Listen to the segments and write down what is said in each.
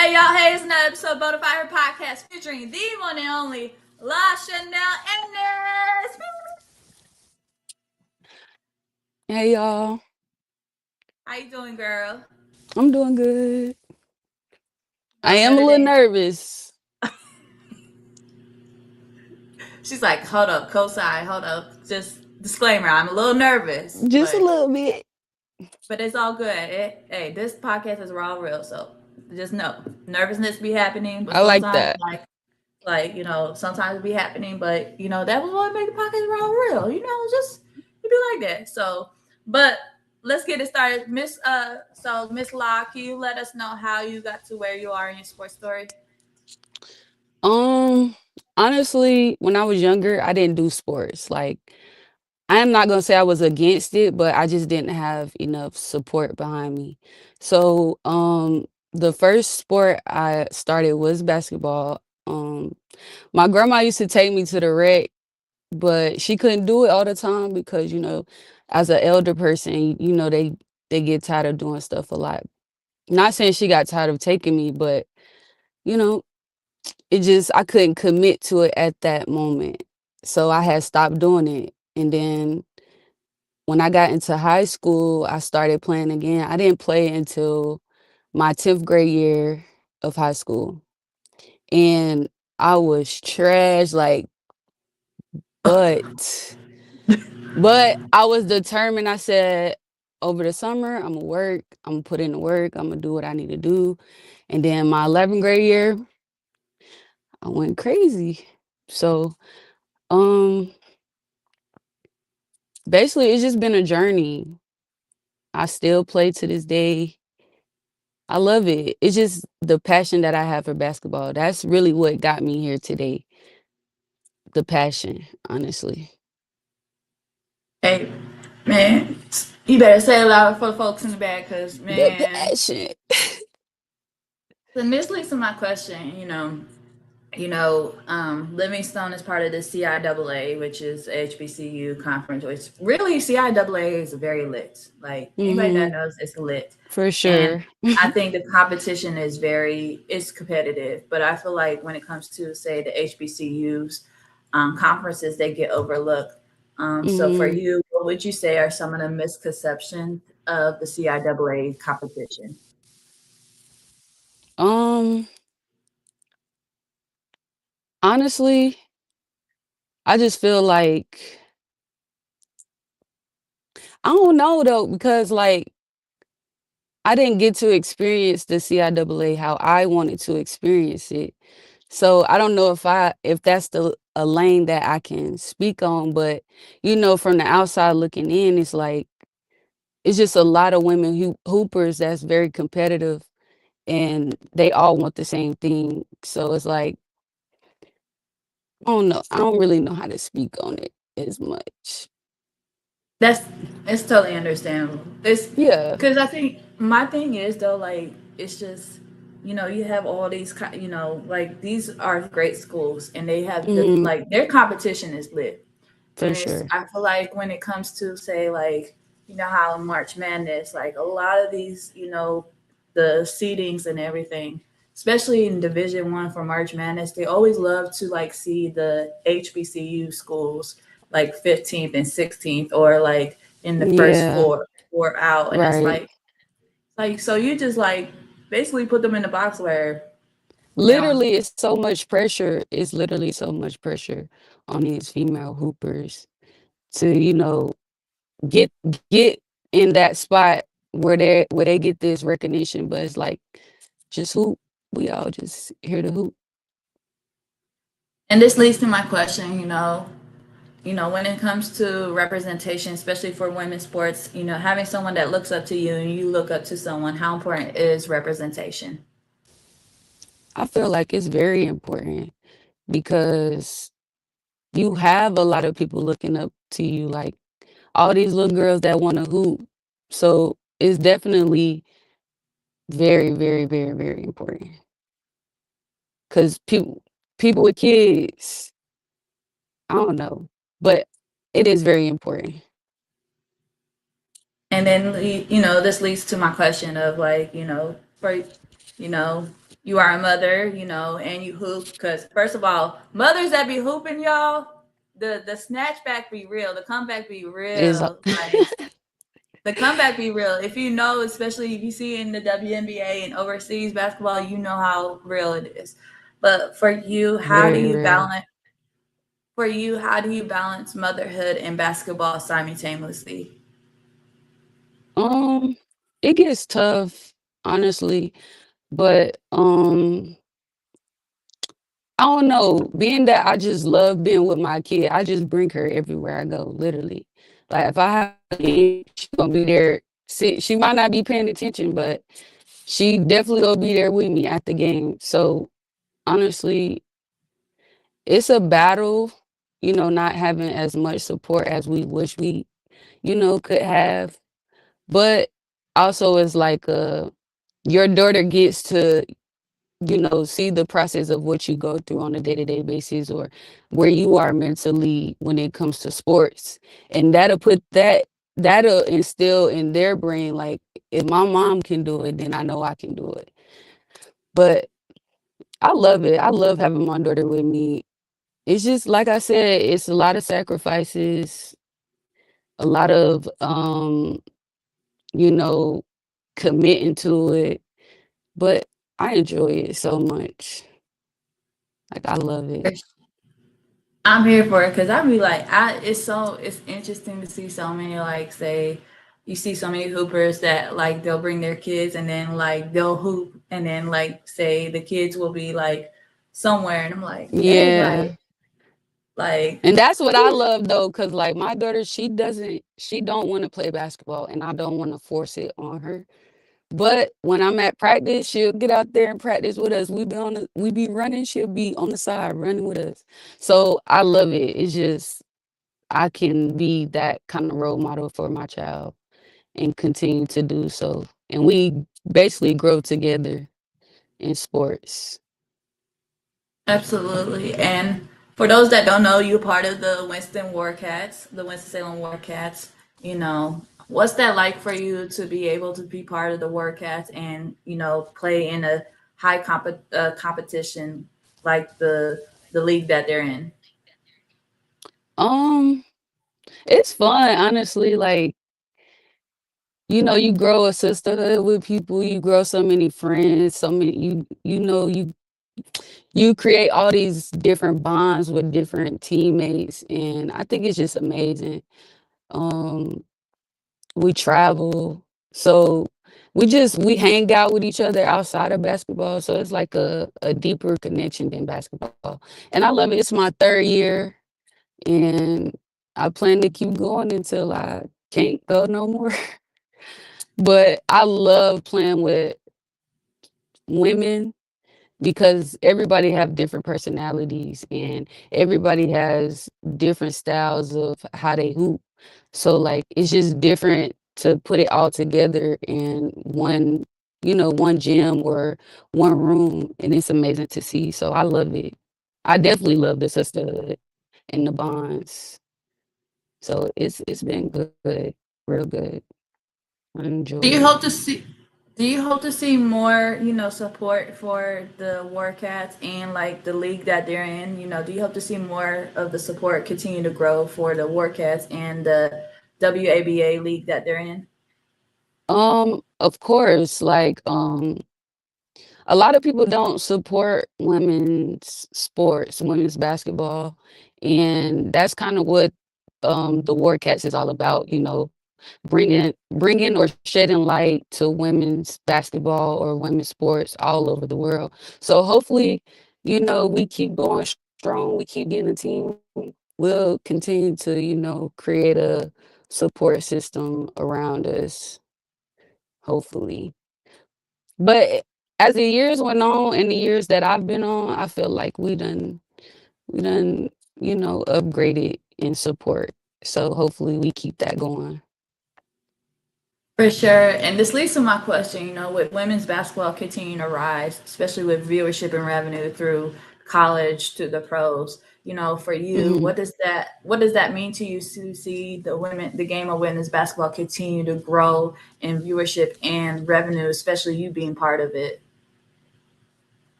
Hey y'all, hey, it's another episode of Bonafide podcast featuring the one and only LahShanell Ennis. Hey y'all, How you doing, girl? I'm doing good. I No am a better little than nervous, she's like, hold up, co-sign, hold up. Just disclaimer, I'm a little nervous, just a little bit. but it's all good. Hey, this podcast is raw real, so just know nervousness be happening, but I like sometimes that. sometimes it be happening, but that was what made the podcast raw real. Just it be like that. But let's get it started. Miss Law, can you let us know how you got to where you are in your sports story? Um, Honestly, when I was younger, I didn't do sports. Like, I am not gonna say I was against it, but I just didn't have enough support behind me. So, the first sport I started was basketball. My grandma used to take me to the rec, but she couldn't do it all the time because as an elder person, they get tired of doing stuff a lot. Not saying she got tired of taking me, but you know, it just I couldn't commit to it at that moment. So I had stopped doing it. And then when I got into high school, I started playing again. I didn't play until my 10th grade year of high school. And I was trash, like, but I was determined. I said, over the summer, I'm gonna work, I'm gonna put in the work, I'm gonna do what I need to do. And then my 11th grade year, I went crazy. So, um, basically, it's just been a journey. I still play to this day. I love it. It's just the passion that I have for basketball. That's really what got me here today. The passion, honestly. Hey, man, you better say it louder for the folks in the back, cause The man. passion. So this leads to my question. Livingstone is part of the CIAA, which is HBCU conference, which really CIAA is very lit. Like anybody that Hmm. knows, it's lit, For and sure. I think the competition is it's competitive. But I feel like when it comes to say the HBCUs conferences, they get overlooked. So for Hmm. you, what would you say are some of the misconceptions of the CIAA competition? Um, Honestly, I just feel like I don't know though, because like I didn't get to experience the CIAA how I wanted to experience it. So I don't know if that's the a lane that I can speak on, but from the outside looking in, it's like it's just a lot of women hoopers that's very competitive, and they all want the same thing. So it's like I don't know. I don't really know how to speak on it as much. That's it's totally understandable. It's Yeah. because I think my thing is though, like it's just you have all these like these are great schools and they have Hmm. like their competition is lit. For And it's sure. I feel like when it comes to say like how in March Madness, like a lot of these the seedings and everything, especially in Division 1 for March Madness, they always love to like see the HBCU schools like 15th and 16th or like in the first Yeah. four out, and it's Right. like so you just like basically put them in the box where now Literally, it's so much pressure. It's literally so much pressure on these female hoopers to, get get in that spot where they get this recognition. But it's like just hoop. We all just here to hoop. and this leads to my question, when it comes to representation, especially for women's sports, having someone that looks up to you and you look up to someone, how important is representation? I feel like it's very important because you have a lot of people looking up to you, like all these little girls that want to hoop. So it's definitely very, very, very, very important because people with kids, I don't know, but it is very important. And then this leads to my question of like, for you are a mother, and you hoop. Because first of all, mothers that be hooping, y'all, the snatch back be real, the comeback be Is real. Like the comeback be real. If you know, especially if you see it in the WNBA and overseas basketball, you know how real it is. But for you, how do very you real. balance? For you, how do you balance motherhood and basketball simultaneously? Um, it gets tough, honestly, but I don't know. Being that I just love being with my kid, I just bring her everywhere I go, literally. Like if I have a game, she's gonna be there. She might not be paying attention, but she definitely gonna be there with me at the game. So honestly, it's a battle, not having as much support as we wish we, could have. But also it's like your daughter gets to see the process of what you go through on a day-to-day basis or where you are mentally when it comes to sports. And that'll instill in their brain, like, if my mom can do it, then I know I can do it. But I love it. I love having my daughter with me. It's just like I said, it's a lot of sacrifices, a lot of you know, committing to it. But I enjoy it so much. Like I love it. I'm here for it because I be like, it's interesting to see so many like say, you see so many hoopers that like they'll bring their kids and then like they'll hoop and then like say the kids will be like somewhere and I'm like, dang, Yeah. like, And that's what I whew. love though, cause like my daughter, she don't want to play basketball, and I don't want to force it on her. But when I'm at practice, she'll get out there and practice with us. We be running, she'll be on the side running with us. So I love it. It's just I can be that kind of role model for my child and continue to do so. And we basically grow together in sports. Absolutely. And for those that don't know, you're part of the Winston Warcats, the Winston-Salem Warcats. What's that like for you to be able to be part of the Warcats and, play in a competition like the league that they're in? Um, it's fun, honestly. Like, you grow a sisterhood with people, you grow so many friends, so many you create all these different bonds with different teammates, and I think it's just amazing. Um, we travel, so we hang out with each other outside of basketball, so it's like a deeper connection than basketball. And I love it. It's my third year, and I plan to keep going until I can't go no more. But I love playing with women because everybody have different personalities and everybody has different styles of how they hoop. So like it's just different to put it all together in one gym or one room, and it's amazing to see. So I love it. I definitely love the sisterhood and the bonds. So it's been good, real good. I enjoy Do you it. hope to see do you hope to see more, support for the Warcats and like the league that they're in? Do you hope to see more of the support continue to grow for the Warcats and the WABA league that they're in? Of course, like a lot of people don't support women's sports, women's basketball, and that's kind of what the Warcats is all about. Bringing or shedding light to women's basketball or women's sports all over the world. So hopefully, we keep going strong. We keep getting a team. We'll continue to create a support system around us. Hopefully. But as the years went on and the years that I've been on, I feel like we done upgraded in support. So hopefully we keep that going. For sure. And this leads to my question, with women's basketball continuing to rise, especially with viewership and revenue through college to the pros, for you, Mhm. what does that mean to you to see the game of women's basketball continue to grow in viewership and revenue, especially you being part of it?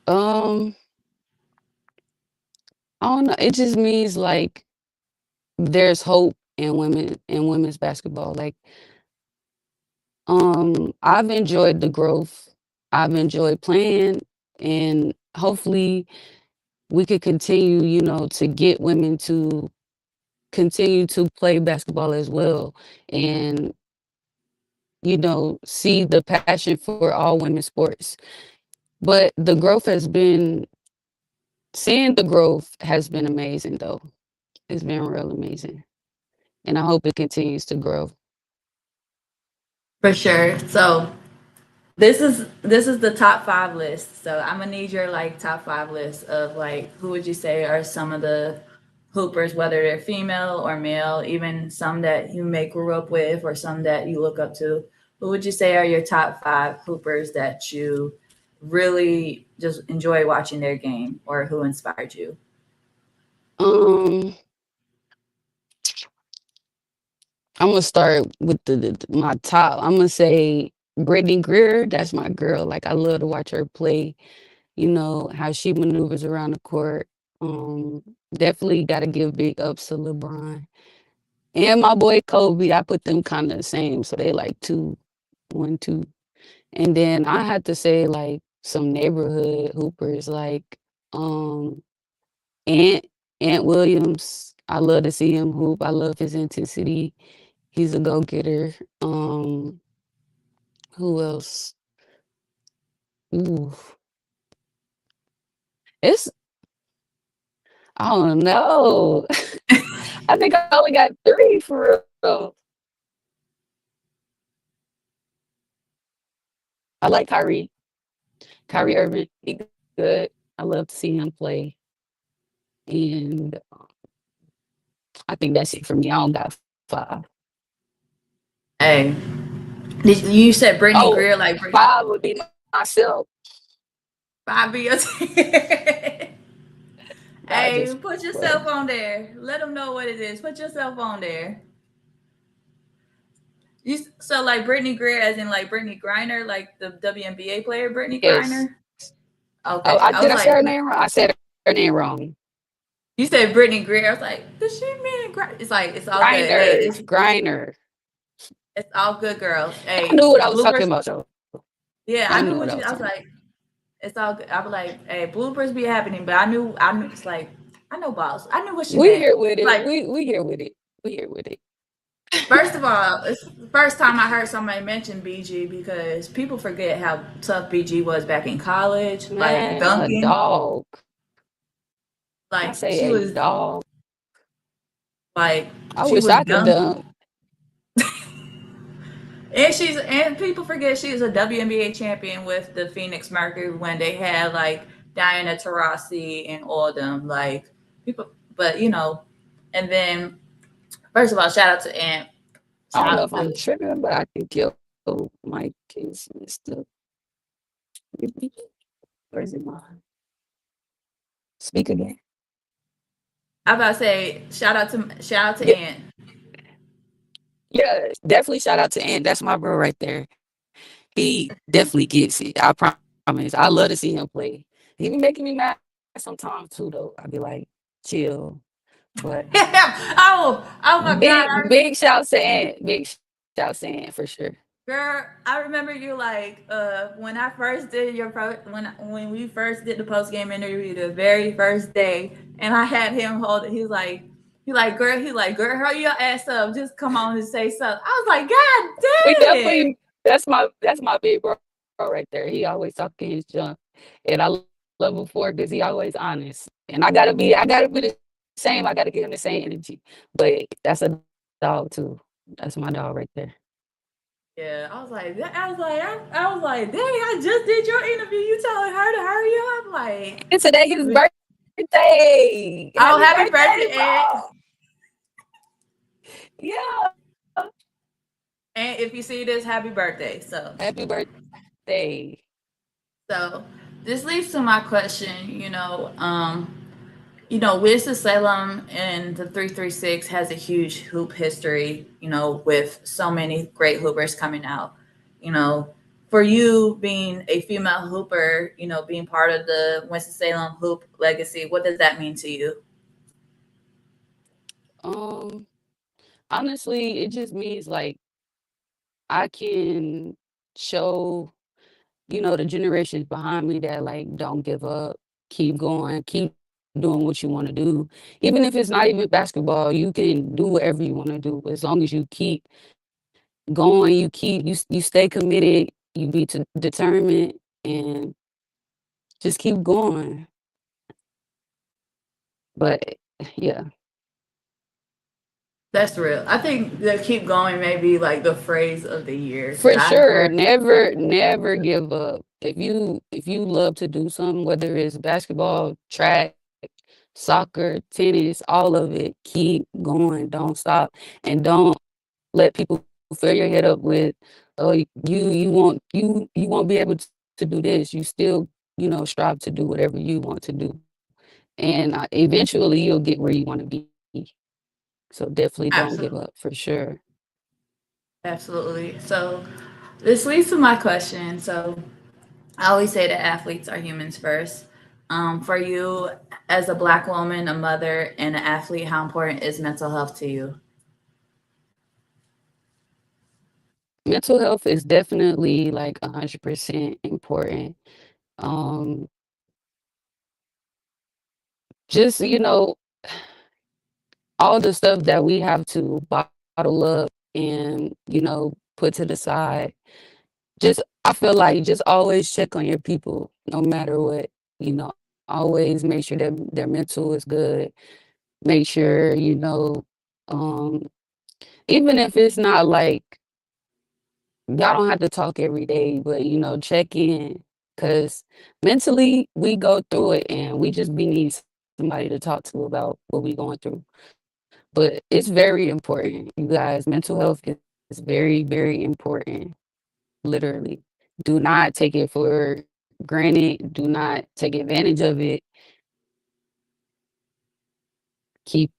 Um, I don't know. It just means like there's hope in women's basketball. Like, I've enjoyed the growth. I've enjoyed playing, and hopefully we could continue, to get women to continue to play basketball as well, and see the passion for all women's sports. But the growth has been seeing the growth has been amazing though. It's been real amazing. And I hope it continues to grow. For sure. So this is the top five list. So I'm gonna need your like top five list of like who would you say are some of the hoopers, whether they're female or male, even some that you may grew up with or some that you look up to. Who would you say are your top five hoopers that you really just enjoy watching their game or who inspired you? Um, I'm gonna start with my top. I'm gonna say Brittany Greer. That's my girl. Like I love to watch her play. How she maneuvers around the court. Definitely got to give big ups to LeBron and my boy Kobe. I put them kind of the same, so they like 2, 1, 2. And then I had to say like some neighborhood hoopers like um Ant Ant Williams. I love to see him hoop. I love his intensity. He's a go getter. Who else? Ooh, it's I don't know. I think I only got 3 for real. I like Kyrie Irving. He good. I love to see him play, and I think that's it for me. I don't got 5. Hey, you said Brittany Oh, Greer, like 5 would be myself. five be your 5 Hey, just put play. yourself on there. Let them know what it is. Put yourself on there. So like Brittany Greer, as in like Brittany Griner, like the WNBA player Brittany Yes. Griner. Oh, Okay, I did was I say like, her name wrong? I said her name wrong. you said Brittany Greer. I was like, does she mean Griner? It's like it's all good. Hey, Griner. Griner. it's all good, girls. I Hey, knew what I was talking bloopers. about, though. Yeah, I I knew knew what I what was you. I was talking about. like, it's all good. I was like, hey, bloopers be happening, but I knew. It's like I know balls. I knew what she We meant. here with it. Like We here with it. We here with it. first of all, it's the first time I heard somebody mention BG because people forget how tough BG was back in college. Like Man, a dunking, dog. I like say a dog. like I she wish was I could dunk, dunk. and people forget she was a WNBA champion with the Phoenix Mercury when they had like Diana Taurasi and all them like people. But and then first of all, shout out to Ant. I don't Shout know out if I'm to tripping, but I think your mic is messed up. Where is it mine? Speak again. I about to say shout out to Yeah, Ant. yeah, definitely shout out to Ant. That's my bro right there. He definitely gets it. I promise. I love to see him play. He be making me mad sometimes too, though. I be like, chill. But Oh my God! big shouts to Ant. Big shouts to Ant for sure. Girl, I remember you like when I first did when we first did the post game interview the very first day, and I had him hold it. Girl, hurry your ass up, just come on and say something. I was like, God We damn it! definitely that's my big bro right there. He always talking his junk, and I love him for it because he always honest. And I gotta be the same. I gotta give him the same energy. But that's a dog too. That's my dog right there. Yeah, I was like, dang, I just did your interview. You telling her to hurry up? Like, And today his birthday. oh, Happy happy birthday, birthday, Ed! bro. Yeah. And if you see this, happy birthday. Happy birthday. So this leads to my question. Winston-Salem and the 336 has a huge hoop history. With so many great hoopers coming out. You know, for you being a female hooper, being part of the Winston-Salem hoop legacy, what does that mean to you? Um, Honestly, it just means like I can show, the generations behind me that like don't give up, keep going, keep doing what you want to do. Even if it's not even basketball, you can do whatever you want to do as long as you keep going, you stay committed, you be determined, and just keep going. But yeah, That's real. I think the keep going may be like the phrase of the year because for I've sure, heard. never give up. If you love to do something, whether it's basketball, track, soccer, tennis, all of it, keep going. Don't stop, and don't let people fill your head up with, oh, you won't be able to do this. You still, strive to do whatever you want to do, and eventually you'll get where you want to be. So definitely don't give up Absolutely. for sure. Absolutely. So this leads to my question. So I always say that athletes are humans first. For you, as a Black woman, a mother, and an athlete, how important is mental health to you? Mental health is definitely like 100% important. Um, just, all the stuff that we have to bottle up and, put to the side. Just, I feel like just always check on your people no matter what, always make sure that their mental is good. Make sure, um, even if it's not like, y'all don't have to talk every day, but, check in. Because mentally, we go through it and we just be need somebody to talk to about what we going through. But it's very important, you guys. Mental health is very, very important. Literally. Do not take it for granted. Do not take advantage of it. Keep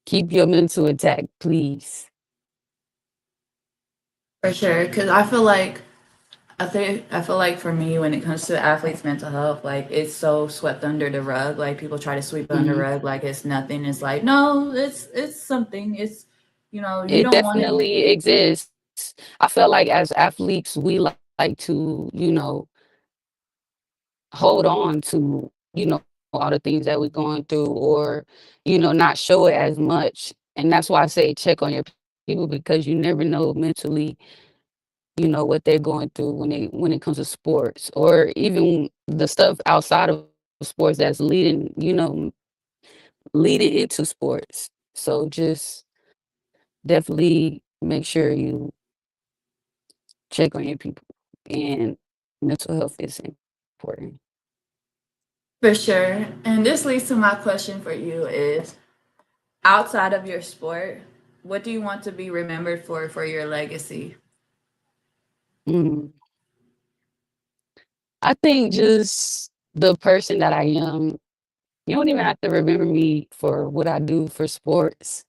keep your mental intact, please. For sure, because I feel like for me, when it comes to athletes' mental health, like it's so swept under the rug. Like people try to sweep it under the Mhm. rug like it's nothing. It's like no, it's something. You It don't want to. definitely exists. I feel like as athletes, we like to, hold on to, all the things that we're going through, or, not show it as much. And that's why I say check on your people, because you never know mentally, what they're going through when it comes to sports, or even the stuff outside of sports that's leading into sports. So just definitely make sure you check on your people, and mental health is important. For sure. And this leads to my question for you is outside of your sport, what do you want to be remembered for your legacy? Mm. I think just the person that I am. You don't even have to remember me for what I do for sports.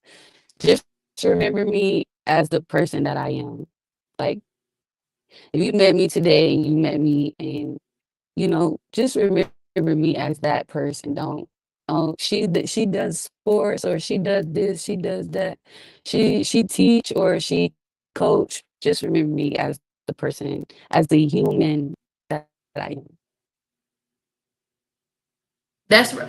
Just remember me as the person that I am. Like, if you met me today and you met me, and just remember me as that person. Don't, oh, she does sports, or she does this, she does that. She teach, or she coach. Just remember me as the person, as the human that I am.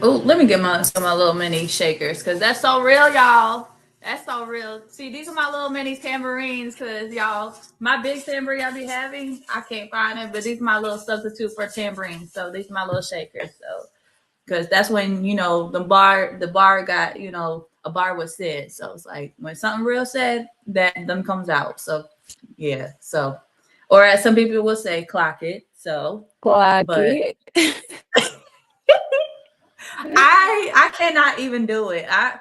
Oh, let me get my little mini shakers because that's so real, y'all. That's so real. See, these are my little mini tambourines because y'all, my big tambourine I be having, I can't find it, but these are my little substitute for tambourines. So these are my little shakers. So because that's when the bar got a bar was said. So it's like when something real said, that them comes out. So yeah. So or as some people will say, clock it. So, Clock but it. I cannot even do it. I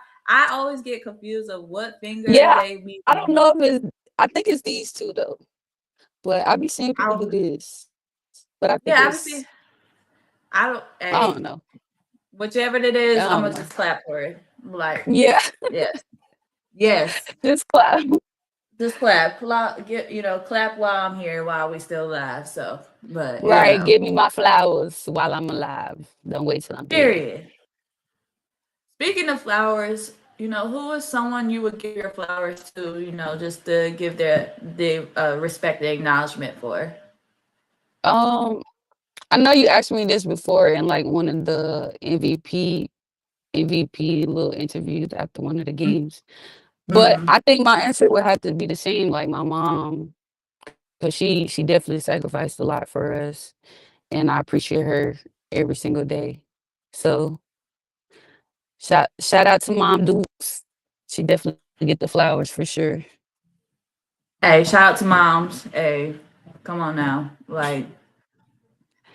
always get confused of what finger Yeah, they be I don't on. know if I think it's these 2 though, but I be seeing people do I this, but I think yeah, it's, obviously I don't. I don't know. Hey, whichever it I is, don't I'm know. gonna just clap for it. Like Yeah, yes, yes. just clap. Just clap, get clap while I'm here, while we still live. So, but Right, give me my flowers while I'm alive. Don't wait till I'm dead. period. Speaking of flowers, who is someone you would give your flowers to? Just to give the respect, the acknowledgement for. Um, I know you asked me this before in like one of the MVP little interviews after one of the games. But Mm-hmm. I think my answer would have to be the same, like my mom, because she definitely sacrificed a lot for us, and I appreciate her every single day. So shout out to Mom Dukes. She definitely get the flowers for sure. Hey, shout out to moms. Hey, come on now. Like,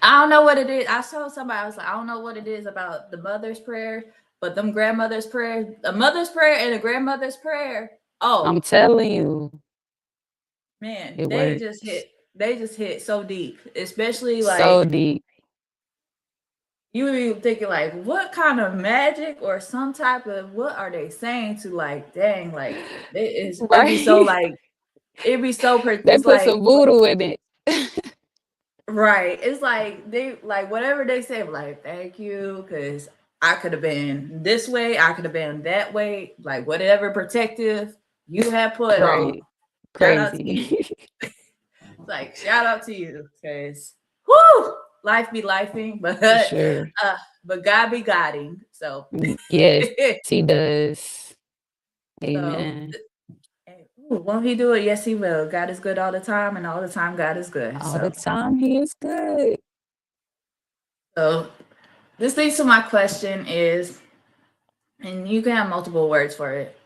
I don't know what it is. I saw somebody. I was like, I don't know what it is about the mother's prayer, but them grandmother's prayer, a mother's prayer and a grandmother's prayer. I'm Oh telling you, man, it they just works hit. They just hit so deep. Especially so like deep, you would be thinking like, what kind of magic or some type of what are they saying to like, dang, like it'd be so right? like it'd be so They it's put like some voodoo in it. right. It's like they like whatever they say, like, thank you, because I could have been this way, I could have been that way, like whatever protective you have put on. Right. Shout out to you. Crazy. It's like shout out to you. Cause whoo, life be lifing, but For sure. God be guiding. So Yes, he does. so Amen. won't he do it? Yes, he will. God is good all the time, and all the time God is good. All the time he is good. So this leads to my question is, and you can have multiple words for it.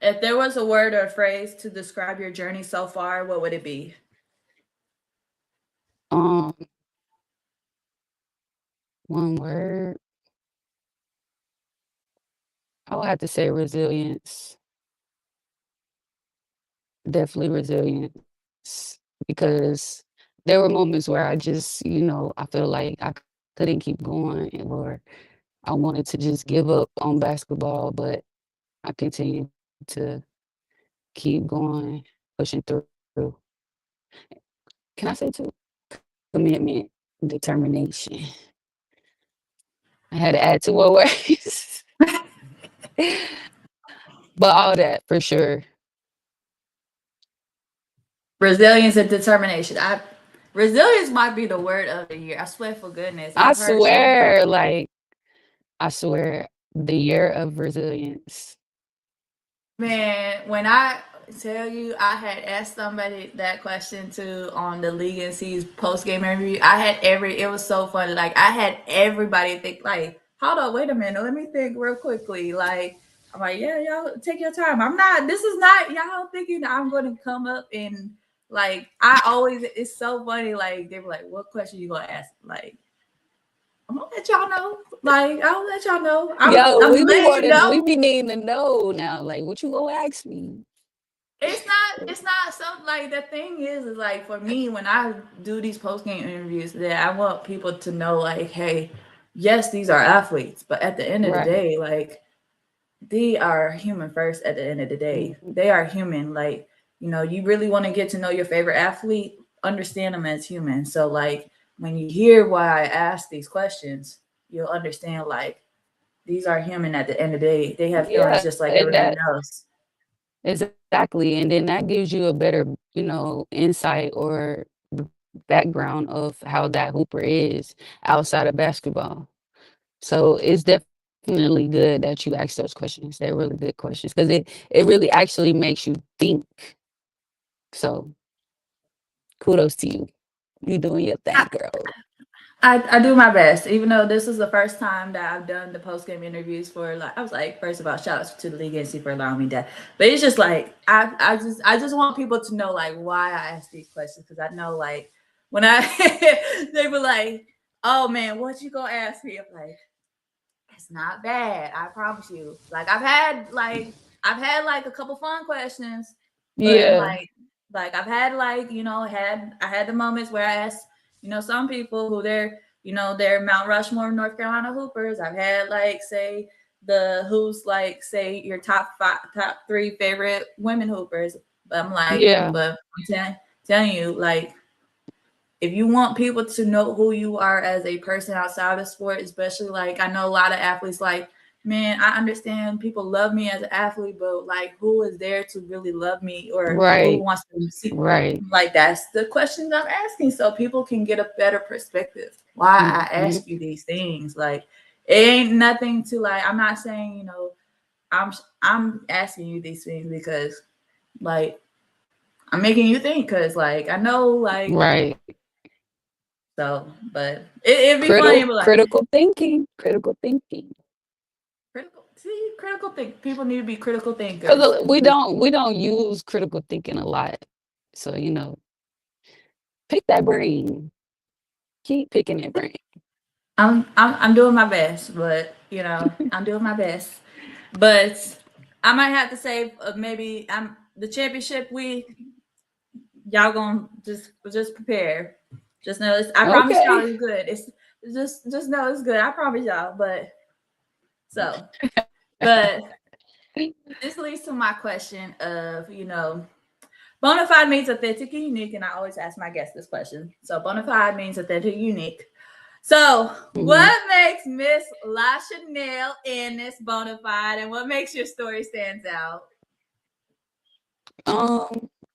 If there was a word or a phrase to describe your journey so far, what would it be? Um, one word, I would have to say resilience. Definitely resilience. Because there were moments where I just, I feel like I couldn't keep going or I wanted to just give up on basketball, but I continued to keep going, pushing through. Can I say too? Commitment, determination. I had to add two more words. But all that for sure. Resilience and determination. I Resilience might be the word of the year. I swear for goodness. I I've heard so swear, like, I swear, the year of resilience. man, when I tell you I had asked somebody that question too on the League and C's post game interview, it was so funny. Like I had everybody think like, hold on, wait a minute, let me think real quickly. Like I'm like, yeah, y'all take your time. This is not y'all thinking I'm gonna come up and like I always it's so funny, like they were like, what question you gonna ask? Like, I'm gonna let y'all know. Like, I'll let y'all know. Yo, I'm letting you we know. be needing to know now. Like, what you gonna ask me? It's not something like the thing is like for me when I do these post game interviews that I want people to know like, hey, yes, these are athletes, but at the end of the Right. day, like they are human first at the end of the day. Mhm. They are human. Like, you really want to get to know your favorite athlete, understand them as human. So like when you hear why I ask these questions, you'll understand like these are human at the end of the day. They have feelings Yeah, just like and everyone that else. exactly. And then that gives you a better, insight or background of how that hooper is outside of basketball. So it's definitely good that you ask those questions. They're really good questions because it really actually makes you think. So kudos to you. You doing your thing, girl. I do my best, even though this is the first time that I've done the post game interviews for like I was like, first of all, shout out to the league NC for allowing me that. But it's just like I just want people to know like why I ask these questions because I know like when I they were like, oh man, what you gonna ask me? I'm like, it's not bad. I promise you. Like I've had like a couple fun questions, but I'm Yeah. like I've had like I had the moments where I asked some people who they're Mount Rushmore North Carolina Hoopers. I've had like who's like say your top three favorite women Hoopers. But I'm like, Yeah. but telling you, like, if you want people to know who you are as a person outside of sport, especially like I know a lot of athletes like, man, I understand people love me as an athlete, but like who is there to really love me or who Right. wants to see, Right. like that's the questions I'm asking so people can get a better perspective. Why I Mhm. ask you these things. Like it ain't nothing to like I'm not saying, I'm I'm asking you these things because like I'm making you think because like I know like Right. so, but it'd be funny, but like Critical thinking. Critical thinking. critical think. People need to be critical thinkers. Because we don't use critical thinking a lot. So, pick that brain. Keep picking that brain. I'm doing my best, but I'm doing my best. But I might have to say maybe I'm the championship week. Y'all gonna just prepare. Just know it's. I promise y'all Okay. it's good. It's just know it's good. I promise y'all. But so, but this leads to my question of Bonafide means authentic and unique, and I always ask my guests this question. So bonafide means authentic and unique. So Mhm. what makes Miss LahShanell Ennis bonafide, and what makes your story stands out?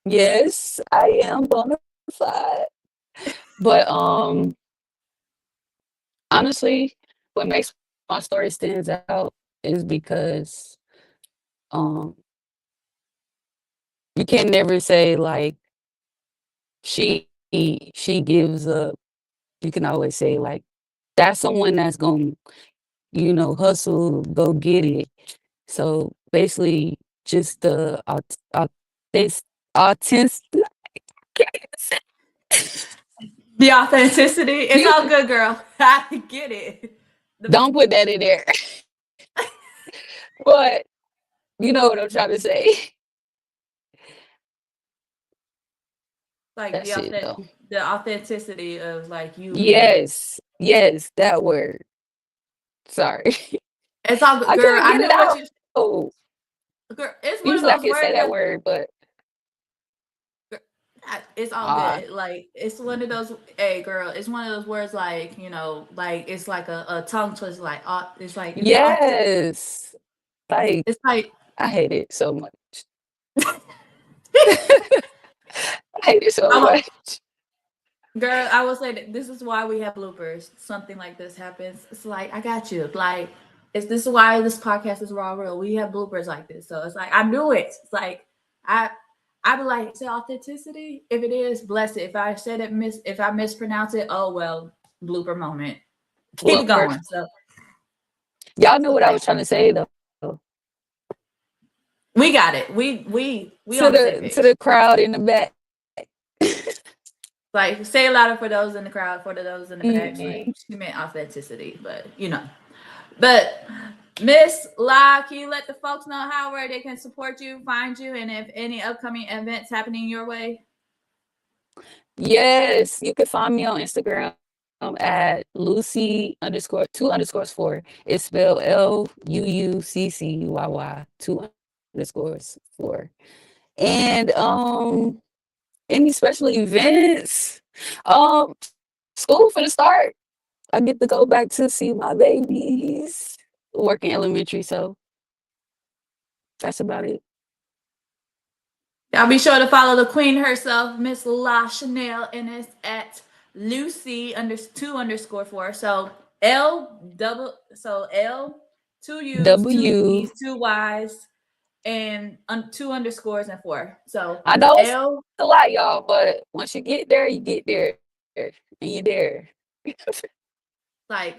Yes, I am bona fide. But honestly, what makes my story stands out is because um you can never say like she gives up. You can always say like that's someone that's gonna, hustle, go get it. So basically just the this authentic The authenticity. It's you all good, girl. I get it. The don't put that in there. But you know what I'm trying to say. like That's it though. the authenticity of like you being. Yes. Yes, that word. Sorry. It's all good, I girl. couldn't I get it knew what out. you. Girl, it's one of Usually I those can say words that that word, but it's all ah, good. Like it's one of those. Hey, girl, it's one of those words like like it's like a tongue twister. Like it's like it's authentic. yes. Like It's like I hate it so much. I hate it so I will, much. girl. I will say that this is why we have bloopers. Something like this happens. It's like I got you. Like it's this is why this podcast is raw real. We have bloopers like this, so it's like I knew it. It's like I. I be like, say authenticity. If it is, bless it. If I said it if I mispronounce it, oh well, blooper moment. Keep it Blooper. going. So, Y'all know so what I like was trying to say though. we got it. We To on the same the page. crowd in the back. Like say it louder for those in the crowd, for those in the back. Like Mhm. she meant authenticity, but But Miss La, can you let the folks know how where they can support you, find you, and if any upcoming events happening your way? Yes, you can find me on Instagram at Lucy_2_4. It's spelled LUUCCYY 2_4. And any special events, school for the start. I get to go back to see my babies. Work in elementary, so that's about it. Y'all be sure to follow the queen herself, Miss LahShanell Ennis at Lucy _2_4. So L 2 U's, two W. C's, 2 Y's, and two underscores and four. So I know it's L a lot, y'all, but once you get there, and you're there. like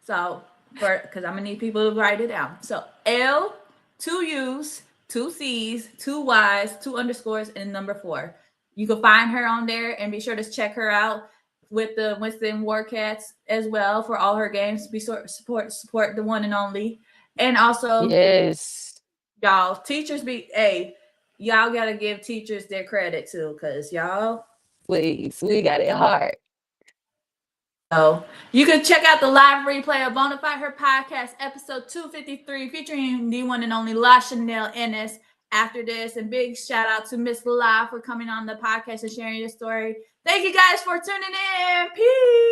so for because I'm gonna need people to write it down. So L 2 U's, 2 C's, 2 Y's, two underscores, and number four. You can find her on there and be sure to check her out with the Winston Warcats as well for all her games. Be sure support the one and only. And also, Yes, y'all, teachers y'all gotta give teachers their credit too, because y'all. please. We got it hard. So you can check out the live replay of Bonafide Her podcast, episode 253, featuring the one and only LahShanell Ennis after this. And big shout out to Miss La for coming on the podcast and sharing your story. Thank you guys for tuning in. Peace.